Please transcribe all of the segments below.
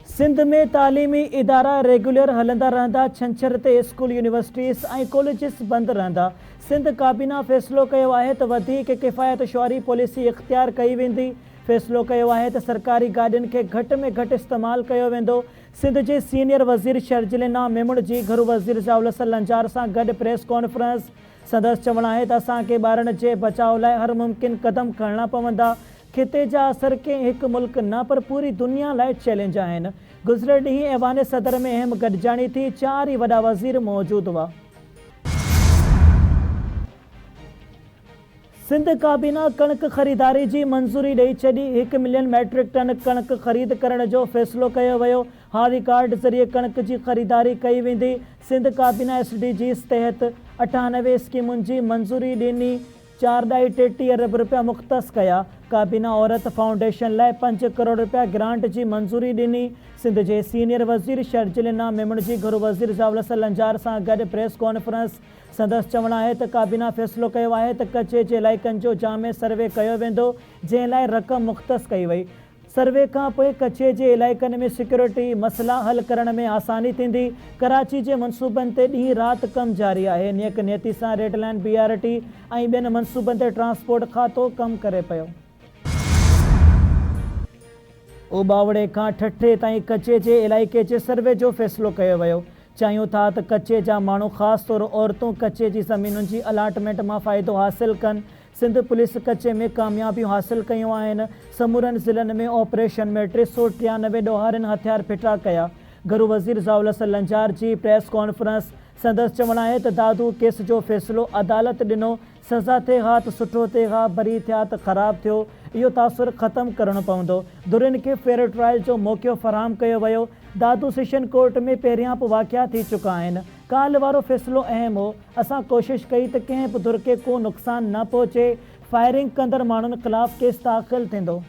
सिंध में तालीमी इदारा रेगुलर हलंदा रहंदा। छंछर ते स्कूल यूनिवर्सिटीज़ ऐं कॉलेजिस बंद रहंदा। सिंध काबीना फ़ैसिलो कयो आहे त वधीक किफ़ायत शुआरी पॉलिसी इख़्तियार कई वेंदी। फ़ैसिलो कयो आहे त सरकारी गाॾियुनि खे घटि में घटि इस्तेमालु कयो वेंदो। सिंध जे सीनियर वज़ीर शर्जिलिना मेमुण जी घरू वज़ीर जावलस लंजार सां गॾु प्रेस कॉन्फ्रेंस। संदसि चवणु आहे त असांखे ॿारनि जे बचाव लाइ हर मुमकिन क़दम खणणा पवंदा। खिते जा असर कंहिं हिकु मुल्क न पर पूरी दुनिया लाइ चैलेंज आहिनि। गुज़िरियल ॾींहुं ऐवान सदर में अहम गॾिजाणी थी। 4 ई वॾा वज़ीर मौजूदु हुआ। सिंध काबीना कणक ख़रीदारी जी मंज़ूरी ॾेई छॾी। 1 मिलियन मैट्रिक टन कणक ख़रीद करण जो फ़ैसिलो कयो वियो। हारी कार्ड ज़रिए कणक जी ख़रीदारी कई वेंदी। सिंध काबीना SDGs तहत 98 स्कीमुनि जी मंज़ूरी ॾिनी। 4.33 अरब रुपया मुख़्तस कया। काबीना औरत फाउंडेशन लाइ 5 करोड़ रुपया ग्रांट जी मंज़ूरी ॾिनी। सिंध जे सीनियर वज़ीर शर्जिलिना मेमुण जी घरू वज़ीर जावलस लंजार सां गॾु प्रेस कॉन्फ्रेंस। संदसि चवणु आहे त काबीना फ़ैसिलो कयो आहे त कचे जे इलाइक़नि जो जामे सर्वे कयो वेंदो, जंहिं लाइ रक़म मुख़्तस कई वई। सर्वे खां पोइ कचे जे इलाइक़नि में सिक्योरिटी मसइला हल करण में आसानी थींदी। कराची जे मनसूबनि ते ॾींहुं राति कमु जारी आहे। नेक नियती सां रेड लाइन BRT ऐं ॿियनि मनसूबनि ते ट्रांसपोर्ट खातो कमु करे पियो। उबावड़े खां ठठे ताईं कचे जे इलाइक़े जे सर्वे जो फ़ैसिलो कयो वियो। चाहियूं था त कचे जा माण्हू ख़ासि तौरु औरतूं कचे जी ज़मीनुनि जी अलाटमेंट मां फ़ाइदो हासिलु कनि। सिंध पुलिस कचे में कामयाबियूं हासिलु कयूं आहिनि। समूरनि ज़िलनि में ऑपरेशन में 393 ॾोहारियुनि हथियार फिटा कया। घरू वज़ीर जावलस लंजार जी प्रेस कॉन्फ्रेंस। संदसि चवणु आहे त दादू केस जो फ़ैसिलो अदालत ॾिनो। सज़ा थिए हा त सुठो थिए हा, बरी थिया त ख़राबु थियो। इहो तासुर ख़तमु करणो पवंदो। धुरियुनि खे फेयर ट्रायल जो मौक़ो फ़राहम कयो वियो। दादू सेशन कोर्ट में पहिरियां बि वाक़िया थी चुका आहिनि। काल्ह वारो फ़ैसिलो अहम हो। असां कोशिशि कई त कंहिं बि धुर खे को नुक़सानु न पहुचे। फायरिंग कंदड़ माण्हुनि ख़िलाफ़ केस दाख़िल थींदो।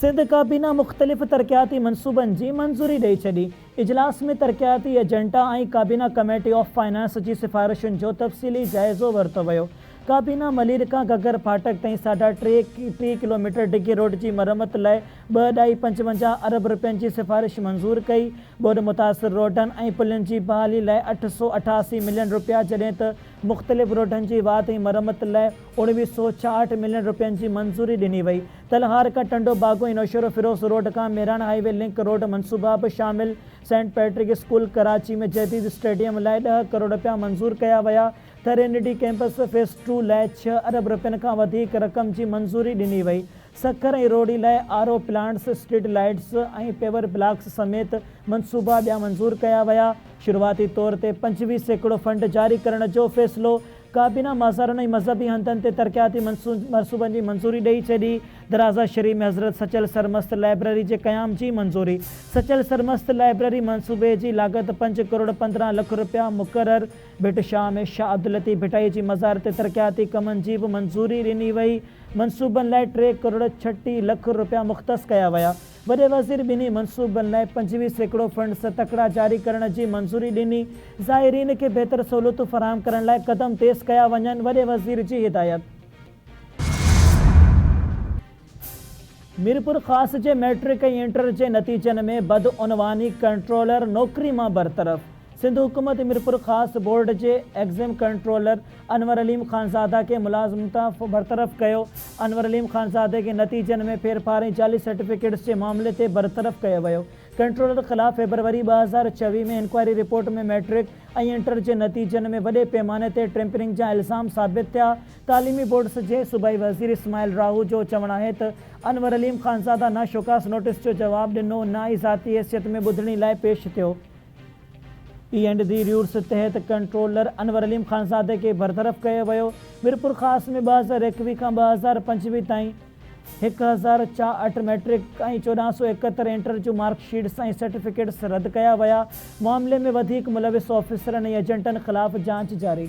सिंध काबीना मुख़्तलिफ़ तरक़ियाती मनसूबनि जी मंज़ूरी ॾेई छॾी। इजलास में तरक़ियाती एजेंडा ऐं काबीना कमेटी ऑफ फाइनेंस जी सिफ़ारिशुनि जो तफ़सीली जाइज़ो वरितो वियो। काबीना मलीर खां गगर फाटक ताईं 3.5 किलोमीटर डिघी रोड जी मरम्मत लाइ 2.55 अरब रुपयनि जी सिफ़ारिश मंज़ूर कई। बोर्ड मुतासिर रोडनि ऐं पुलनि जी बहाली लाइ 888 मिलियन रुपया, जॾहिं त मुख़्तलिफ़ रोडनि जी वात ऐं मरम्मत लाइ 1966 मिलियन रुपयनि जी मंज़ूरी ॾिनी वई। तलहार खां टंडो बागो ऐं नौशरो फिरोज़ रोड खां मेरान हाईवे लिंक रोड मनसूबा बि शामिल। सेंट पैट्रिक स्कूल कराची में जदीद स्टेडियम लाइ 10 करोड़ रुपया मंज़ूर कया विया। थरेनिडी कैंपस फेज़ 2 लाइ 6 अरब रुपयनि खां वधीक रक़म जी मंज़ूरी ॾिनी वई। सखर ऐं रोड़ी लाइ RO प्लांट्स, स्ट्रीट लाइट्स ऐं पेवर ब्लॉक्स समेत मनसूबा ॿिया मंज़ूर कया विया। शुरूआती तौर ते 25% फंड जारी करण जो फ़ैसिलो। काबीना मज़ारनि ऐं मज़हबी हंधनि ते तरक़ियाती मनसूबनि जी मंज़ूरी ॾेई छॾी। दराज़ा शरीफ़ में हज़रत सचल सरमस्त लाइब्रेरी जे क़याम जी मंज़ूरी। सचल सरमस्त लाइब्रेरी मनसूबे जी लाॻत 5 करोड़ 15 लख रुपया मुक़ररु। भिट शाह में शाह अब्दुल लतीफ़ भिटाई जी मज़ार ते तरक़ियाती कमनि जी बि मंज़ूरी ॾिनी वई। मनसूबनि लाइ 3 करोड़ 36 लख रुपया मुख़्तस कया विया। वॾे वज़ीर ॿिन्ही मनसूबनि लाइ 25% फंड्स तकिड़ा जारी करण जी मंज़ूरी ॾिनी। ज़ाइरीन खे बहितर सहूलियतूं फ़राहम करण लाइ क़दम तेज़ कया वञनि, वॾे वज़ीर जी हिदायत। मीरपुर ख़ासि जे मैट्रिक ऐं इंटर जे नतीजनि में बदउनवानी कंट्रोलर नौकरी मां बरतरफ़। सिंध हुकूमत मीरपुर ख़ासि बोर्ड जे एग्ज़ाम कंट्रोलर अनवर अलीम ख़ानज़ादा खे मुलाज़मता बरतरफ़ कयो। अनवर अलीम ख़ानज़ादे खे नतीजनि में फेरफार ऐं जाली सर्टिफिकेट्स जे मामले ते बरतरफ़ कयो वियो। कंट्रोलर ख़िलाफ़ फेबरवरी 2024 में इंक्वायरी रिपोर्ट में मैट्रिक ऐं इंटर जे नतीजनि में वॾे पैमाने ते टेम्परिंग जा इल्ज़ाम साबित थिया। तालीमी बोर्ड्स जे सूबाई वज़ीर इस्माइल राहू जो चवणु आहे त अनवर अलीम ख़ानज़ादा ना शोकास नोटिस जो जवाबु ॾिनो, ना ई ज़ाती हैसियत में ॿुधणी लाइ पेश थियो। E&D रूल्स तहत कंट्रोलर अनवर अलीम ख़ानज़ादे खे बरतरफ़ कयो वियो। मीरपुर ख़ासि में 2021 खां 2025 ताईं 1068 मैट्रिक ऐं 1471 इंटर जूं मार्कशीट्स ऐं सर्टिफिकेट्स रद्द कया विया। मामले में वधीक मुलविस ऑफिसरनि ऐं एजेंटनि ख़िलाफ़ जांच जारी।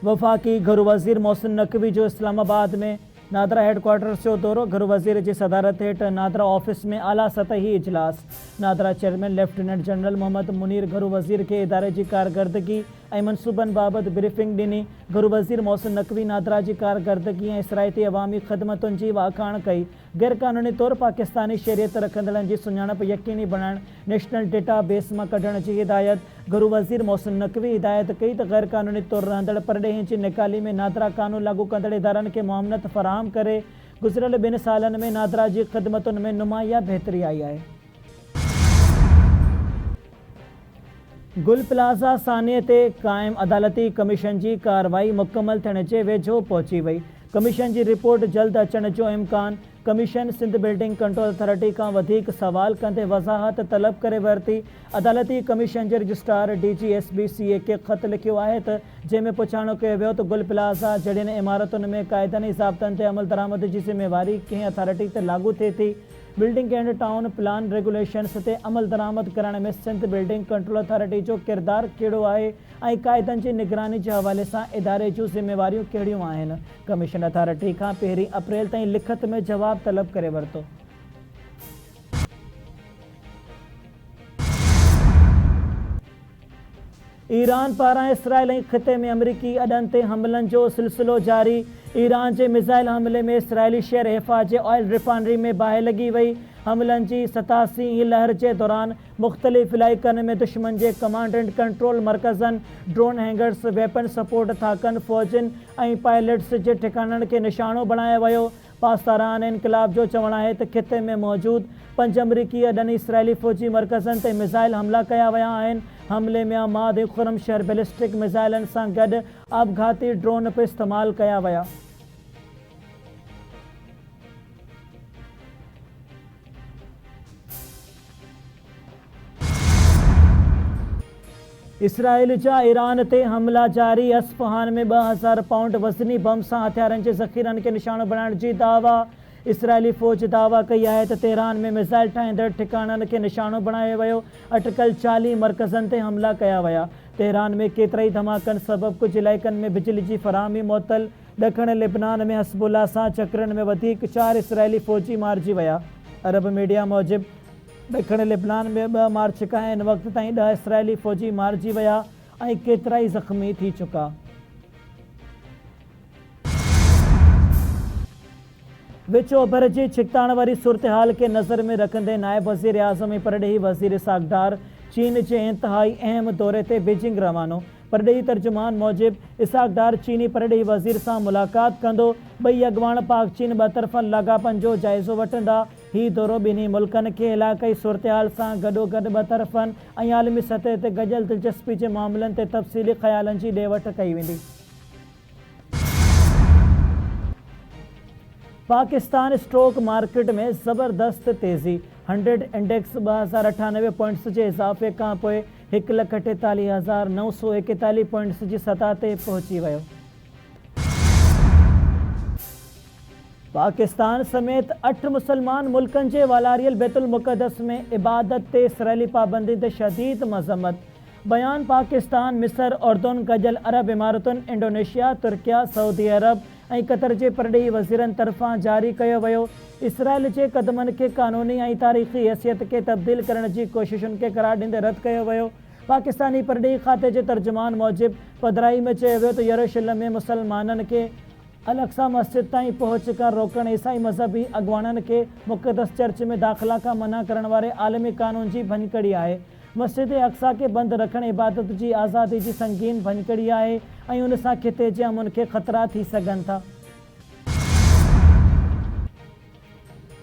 वफ़ाक़ी घरू वज़ीर मोहसिन नक़वी जो इस्लामाबाद में नादरा हेडक्वार्टर्स जो दौरो, घर वज़ीर जी सदारत हेठ नादरा ऑफिस में आला सतही इजलास। NADRA chairman lieutenant general Mohammad Munir घर वज़ीर के इदारे की कारकर्दगी ऐं मनसूबनि बाबति ब्रीफिंग ॾिनी। घर वज़ीर मोहसिन नकवी नादरा की कारकर्दगी ऐं इसराइती अवामी ख़िदमतुनि जी वाखाण कई। गैर क़ानूनी तौर पाकिस्तानी शरीयत रखंदड़नि जी सुञाणप यकीनी बणाइण, नेशनल डेटा बेस मां कढण जी हिदायत। घर वज़ीर मोहसिन नकवी हिदायत कई त गैर क़ानूनी तौर रहंदड़ परॾेही जी निकाली में नादरा कानून लागू कंदड़ इदारनि खे मुआवनत फराहम करे। गुज़िरियल 2 सालनि में नादरा जी ख़िदमतुनि में नुमाया बहितरी आई आहे। गुल प्लाज़ा सानिए ते क़ाइम अदालती कमीशन की कार्रवाई मुकम्मल थियण जे वेझो पहुची वई। कमीशन की रिपोर्ट जल्द अचण जो इम्कान। Commission Sindh building control authority का वधीक सवाल कंदे वज़ाहत तलब करे वरिती। अदालती कमीशन के रजिस्ट्रार DGSBCA के ख़त लिखियो आहे त जंहिंमें पुछाणो कयो वियो त गुल प्लाज़ा जहिड़ियुनि इमारतुनि में क़ाइदनि ऐं ज़ाब्तनि ते अमल दरामद की ज़िम्मेवारी कंहिं अथॉरिटी ते लागू थिए थी। Building and town plan regulations ते अमल दरामद करण में सिंध बिल्डिंग कंट्रोल अथॉरिटी जो किरदार कहिड़ो आहे ऐं क़ाइदनि जी निगरानी के हवाले से इदारे जूं ज़िम्मेवारियूं कहिड़ियूं आहिनि। कमीशन अथॉरिटी का 1 अप्रैल ताईं लिखत में जवाब तलब करे वरितो। ईरान पारां इसराइल ऐं ख़िते में अमरीकी अॾनि ते हमलनि जो सिलसिलो जारी। ईरान के मिसाइल हमले में इसराइली शहर हैफा के ऑयल रिफाइनरी में बाहि लगी वई। हमलन की 87वीं लहर के दौरान मुख्तलिफ इलाइक़नि में दुश्मन के कमांड एंड कंट्रोल मरकज़न, ड्रोन हैंगर्स, वेपन सपोर्ट थाकन, फौजन ऐं पायलट्स के ठिकाननि के निशानो बणायो वियो। पास्तारान इनकलाब जो चवणु आहे त ख़िते में मौजूद 5 अमरीकी अॾनि इसराइली फ़ौजी मरकज़नि ते मिसाइल हमला कया विया आहिनि। हमले में आमाद ऐं खुरमशहर बैलिस्टिक मिसाइलनि सां गॾु आपघाती ड्रोन बि इस्तेमालु कया विया। इसराइल जा ईरान ते हमला जारी। अस्फ़हान में 2000 पाउंड वज़नी बम सां हथियारनि के ज़ख़ीरनि के निशानो बनाइण जी दावा। इसराइली फ़ौज दावा कई आहे त तेहरान में मिसाइल ठाहींदड़ ठिकाननि के निशानो बणायो वियो। अटकल 40 मरकज़नि ते हमला कया विया। तेहरान में केतिराई धमाकनि सबबि कुछ इलाइक़नि में बिजली की फराहमी मुअत्तल। ॾखण लेबनान में हज़बुल्लाह सां चकरनि में वधीक 4 इसराइली फ़ौजी मारिजी विया। अरब मीडिया मूजिब ॾखण लेबनान में 2 मार्च खां हिन वक़्त ताईं 10 इसराइली फ़ौजी मारिजी विया ऐं केतिराई ज़ख़्मी थी चुका। विच ओभर जी छिकताण वारी सूरत हाल के नज़र में रखंदे नायब वज़ीर आज़म ऐं परॾेही वज़ीर इसहाक़ डार चीन के इंतहाई अहम दौरे ते बीजिंग रवानो। परॾेही तर्जुमान मूजिब इसहाक़ डार चीनी परॾेही वज़ीर सां मुलाक़ात कंदो। ॿई अॻवान पाक चीन ॿतरफ़नि लाॻापनि जो जाइज़ो वठंदा। ही दौरो ॿिन्ही मुल्कनि के इलाक़ाई सूरत हाल सां गॾोगॾु ॿतरफ़नि ऐं आलमी सतह ते गॾियल दिलचस्पी के मामलनि ते तफ़सीली ख़यालनि जी ॾे वठि कई वेंदी। पाकिस्तान स्टॉक मार्केट में ज़बरदस्त तेज़ी। 100 इंडेक्स 2098 पॉइंट्स के इज़ाफ़े का पोइ 1,48,941 पॉइंट्स की सतह ते पहुंची वियो। पाकिस्तान समेत 8 मुसलमान मुल्कनि के वालारियल बैतुल मुक़द्दस में इबादत ते इसराइली पाबंदी ते शदीद मज़म्मत। बयान पाकिस्तान, मिस्र, उर्दन, गॾियल अरब इमारतुनि, इंडोनेशिया, तुर्किया, सऊदी अरब ऐं कतर के परॾेही वज़ीरनि तरफ़ां जारी कयो वियो। इसराइल के कदमनि के कानूनी ऐं तारीख़ी हैसियत के तब्दील करण जी कोशिशुनि के करार ॾींदे रद्द कयो वियो। पाकिस्तानी परॾेही खाते के तर्जुमान मूजिब पधराई में चयो वियो त यरूशलेम में मुसलमाननि के अल-अक़सा मस्जिद ताईं पहुच कर रोकण, ईसाई मज़हबी अॻवाननि के मुक़द्दस चर्च में दाख़िला का मना करण वारे आलमी कानून की भञकड़ी आहे। मस्जिद अक़सा के बंद रखण इबादत की आज़ादी की संगीन भञकड़ी आहे ऐं उन सां खिते जे अमन के ख़तरा थी सघनि था।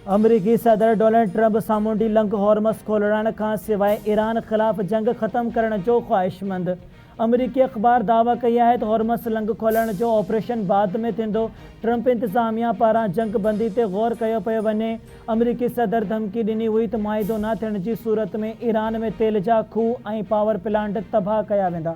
अमरीकी सदर डोनाल्ड ट्रंप सामूंडी लंघ हॉर्मस खोलण का सिवाय ईरान ख़िलाफ़ जंग ख़त्म करण जो ख़्वाहिशमंद। अमरीकी अख़बार दावा कई है तो हॉर्मस लंघ खोलण जो ऑपरेशन बाद में थींदो। ट्रंप इंतज़ामिया पारां जंग बंदी ते गौर कयो पियो वञे। अमरीकी सदर धमकी ॾिनी हुई त मुआहिदो न थियण जी सूरत में ईरान में तेल जा खूह ऐं पावर प्लांट तबाह कया वेंदा।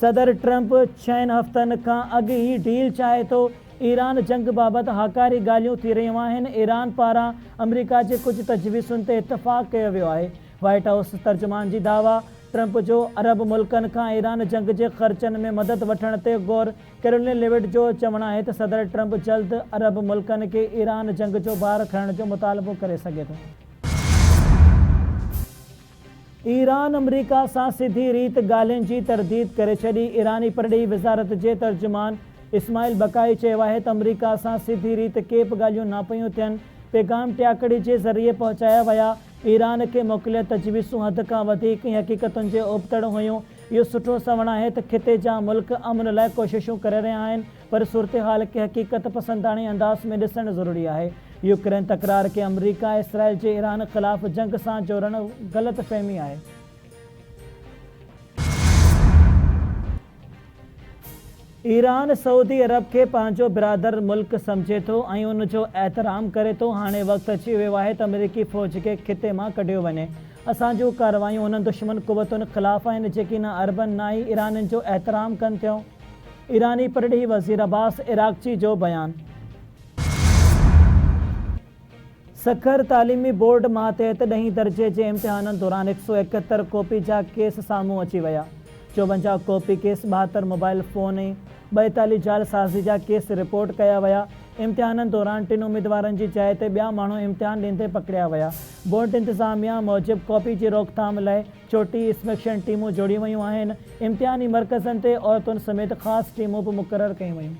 सदर ट्रंप 6 हफ़्तनि खां अॻु ही डील चाहे तो। ईरान जंग बाबत हाकारी ॻाल्हियूं थी रहियूं आहिनि। ईरान पारां अमरीका के कुछ तजवीज़ुनि ते इतफ़ाक़ कयो वियो आहे। व्हाइट हाउस तर्जुमान जी दावा ट्रंप जो अरब मुल्कनि खां ईरान जंग जे ख़र्चनि में मदद वठण ते गौर। कैरोलिन लेविट जो चवणु आहे त सदर ट्रंप जल्द अरब मुल्कनि खे ईरान जंग जो भार खणण जो मुतालबो करे सघे थो। ईरान अमरीका सां सिधी रीत ॻाल्हियुनि जी तरदीद करे छॾी। ईरानी परॾेही वज़ारत जे तर्जुमान इस्माइल बकाई चयो आहे त अमरीका सां सिधी रीत के बि ॻाल्हियूं न पियूं थियनि। पैगाम टियाकड़ी जे ज़रिए पहुचाया विया। ईरान खे मोकिलियल तजवीज़ूं हद खां वधीक हक़ीक़तुनि जे उबतड़ हुयूं। इहो सुठो सवणु आहे त खिते जा मुल्क अमन लाइ कोशिशूं करे रहिया आहिनि, पर सूरत हाल खे हक़ीक़त पसंदाणी अंदाज़ में ॾिसणु ज़रूरी आहे। यूक्रेन तकरार खे अमरीका इसराइल जे ईरान ख़िलाफ़ जंग सां जोड़णु ग़लतफ़हमी आहे। ईरान सऊदी अरब खे पंहिंजो बिरादर मुल्क सम्झे थो ऐं उन जो एहतराम करे थो। हाणे वक़्तु अची वियो आहे त अमेरिकी फ़ौज खे खिते मां कढियो वञे। असांजूं कार्रवायूं उन्हनि दुश्मन क़ुवतुनि ख़िलाफ़ आहिनि जेकी न अरबनि न ई ईराननि जो एहतराम कनि थियूं। ईरानी परॾेही वज़ीर अब्बास इराक़ची जो बयानु। सखर तालीमी बोर्ड मातहत 10हीं दर्जे जे इम्तिहाननि दौरान 171 कॉपी जा केस साम्हूं अची विया। 54 कॉपी केस, 72 मोबाइल फ़ोन ऐं 42 जालसाज़ी जा केस रिपोर्ट कया विया। इम्तिहाननि दौरान 3 उम्मीदवारनि जी जाइ ते ॿिया माण्हू इम्तिहान ॾींदे पकड़िया विया। बोर्ड इंतिज़ामिया मूजिबि कॉपी जी रोकथाम लाइ 34 इंस्पेक्शन टीमूं जोड़ियूं वयूं आहिनि। इम्तिहानी मर्कज़नि ते औरतुनि समेत ख़ासि टीमूं बि मुक़ररु कयूं वयूं।